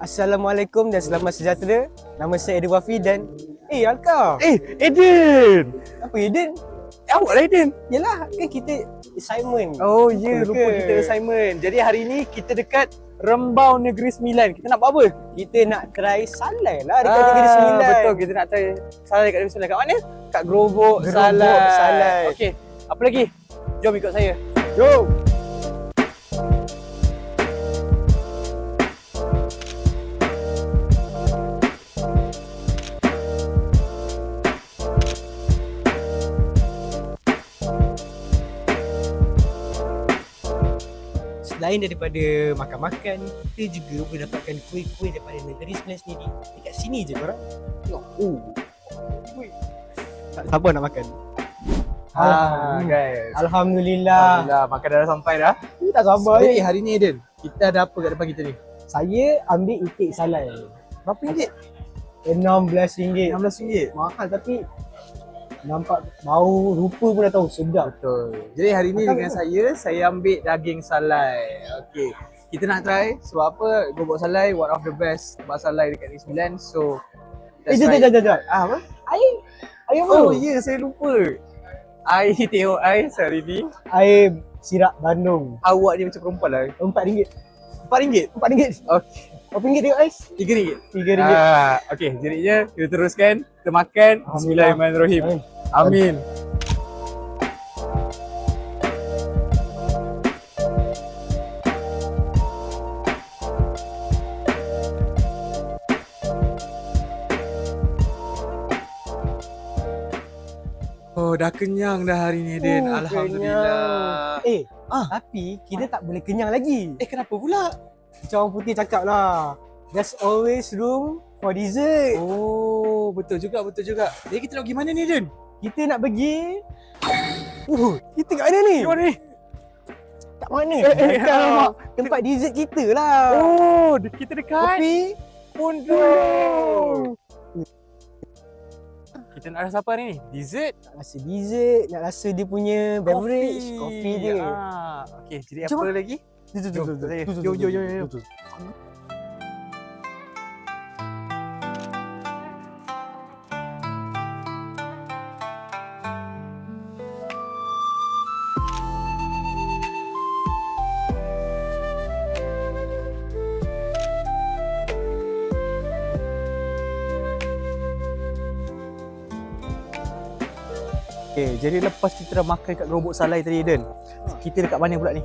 Assalamualaikum dan selamat sejahtera. Nama saya Eden Wafi dan Alka. Eden! Apa Eden? Awak lah Eden? Yelah, kan kita assignment. Oh ya, lupa kita assignment. Jadi hari ni kita dekat Rembau Negeri Sembilan. Kita nak buat apa? Kita nak try salai lah dekat Negeri Sembilan. Betul, kita nak try salai dekat Negeri Sembilan. Kat mana? Kat Gerobok Salai. Okey, apa lagi? Jom ikut saya. Jom! Selain daripada makan-makan, kita juga boleh dapatkan kuih-kuih daripada Negeri Sembilan sendiri. Dekat sini je korang. Tengok. Kuih. Siapa nak makan? Guys. Alhamdulillah. Alhamdulillah, makan dah sampai dah. Kita tak sabar. Jadi hari ni Eden, kita ada apa kat depan kita ni? Saya ambil itik salai. Berapa ringgit? RM16. RM16. Mahal tapi nampak bau rupa pun dah tahu sedap. Betul. Jadi hari ni dengan saya ambil daging salai. Okey. Kita nak try sebab apa? Gerobok Salai one of the best tempat salai dekat Negeri Sembilan. So Jom. apa? Air Oh ya, saya lupa. Air tengok ais hari ni. Air sirap Bandung. Awak ni macam perempuan lah. RM4. RM4? RM4. Okey. Berapa ringgit tengok ais? RM3. RM3. Okey, jadinya kita teruskan. Kita makan. Bismillahirrahmanirrahim. Amin. Oh, dah kenyang dah hari ni Eden. Alhamdulillah. Tapi kita tak boleh kenyang lagi. Kenapa pula? Macam orang putih cakap lah. There's always room for dessert. Oh, betul juga. Jadi kita nak pergi mana ni Eden? Kita nak pergi. Kita kat mana ni? Di mana ni? Kat mana? alamak. Tempat dessert kita lah. Oh, kita dekat Kopi Pondok. Kita nak rasa apa hari ni? Dessert? nak rasa dessert, nak rasa dia punya beverage, kopi dia. Okey, jadi Jom. apa lagi? Jom. Okay, jadi lepas kita dah makan kat Gerobok Salai tadi Eden, kita dekat mana pula ni?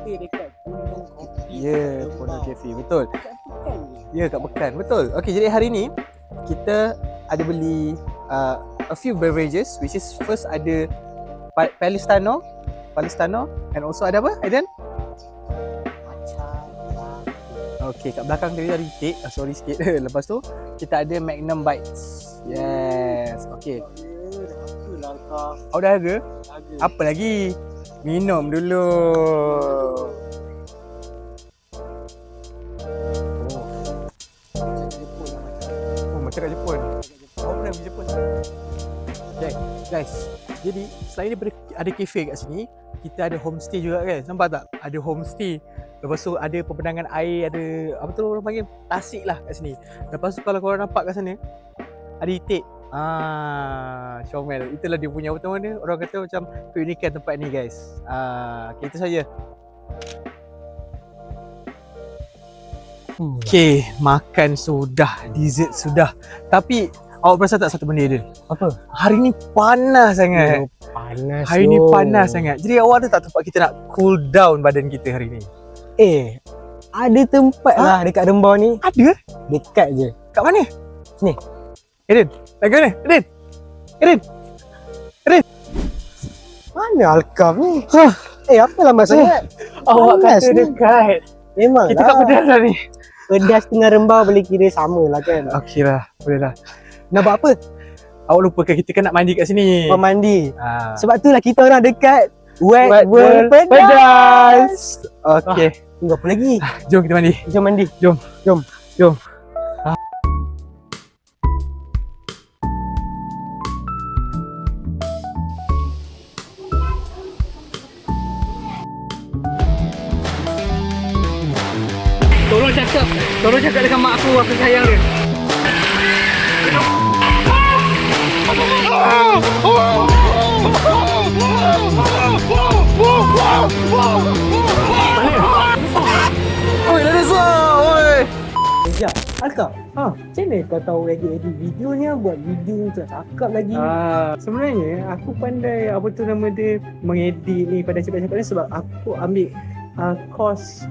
Kita dekat Pondok Kopi. Ya, Pondok Cafe, betul. Dekat Pekan ni. Ya, kat Pekan, betul. Okay, jadi hari ni kita ada beli a few beverages, which is first ada Palestano, and also ada apa Eden? Okay, kat belakang tadi ada itik, sorry sikit. Lepas tu kita ada Magnum Bites. Yes, okay. Awak dah harga? Apa lagi? Minum dulu. Oh, macam kat Jepun. Awak pernah pergi Jepun? Guys, jadi selain daripada ada kafe kat sini, kita ada homestay juga kan? Nampak tak? Ada homestay. Lepas tu ada pemandangan air, ada apa tu orang panggil? Tasik lah kat sini. Lepas tu kalau korang nampak kat sana, ada itik. Comel. Itulah dia punya apa nama dia. Orang kata macam keunikan tempat ni guys. Okay, itu saja. Okay, makan sudah, dessert sudah. Tapi awak perasan tak satu benda dia? Apa? Hari ni panas sangat. Panas. Hari ni panas sangat. Jadi awak ada tak tempat kita nak cool down badan kita hari ni? Ada tempat lah dekat Rembau ni. Ada? Dekat je. Kat mana? Sini. Eden, lagi mana? Eden. Mana Alkam ni? Apa lambat sangat? Awak Panas kata ni. dekat. Memang Kita kat pedas dah ni. Pedas dengan Rembau boleh kira sama lah kan. Okey lah, boleh lah. Nak buat apa? Awak lupakan kita kan nak mandi kat sini. Kau mandi. Ah. Sebab tu lah kita orang dekat Wet Wet World World Pedas. Okey. Tunggu apa lagi? Jom kita mandi. Jom mandi. Jom. Tolong cakap dengan mak aku sayang dia. Oi, Larissa, oi. Ya, Alka. Macam mana kau tahu edit video ni? Buat video tu cakap lagi. Sebenarnya aku pandai apa tu nama dia mengedit ni pada cakap-cakap ni sebab aku ambil course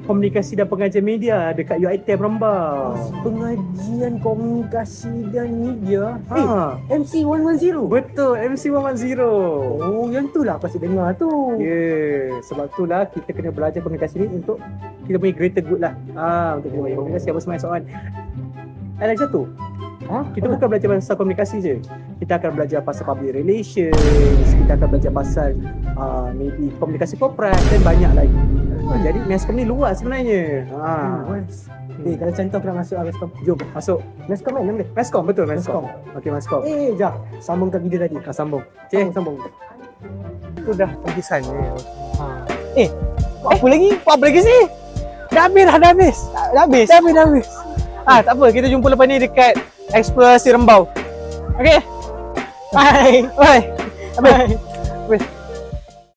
komunikasi dan pengajian media dekat UiTM Rembau. Pengajian komunikasi dan media. MC 110. Betul, MC 110. Oh, yang tu lah pasti dengar tu. Ya, sebab tu lah kita kena belajar komunikasi ni untuk kita punya greater good lah. Untuk kita punya komunikasi apa semua soalan. Ada jatuh. Kita bukan belajar pasal komunikasi je. Kita akan belajar pasal public relations, kita akan belajar pasal maybe komunikasi korporat dan banyak lagi. Jadi Meskom ni luas sebenarnya. Kalau contoh aku nak masuk Meskom. Jom masuk. Meskom kan nama dia? Meskom, betul Meskom. Meskom. Okey Meskom. Jap. Sambungkan video tadi. Sambung. Sambung. Itu dah tulisannya. Apa lagi? Apa lagi sih? Dah habis. Dah habis. Tak apa, kita jumpa lepas ni dekat eksplorasi Rembau. Okey. Bye. Bye. Bye.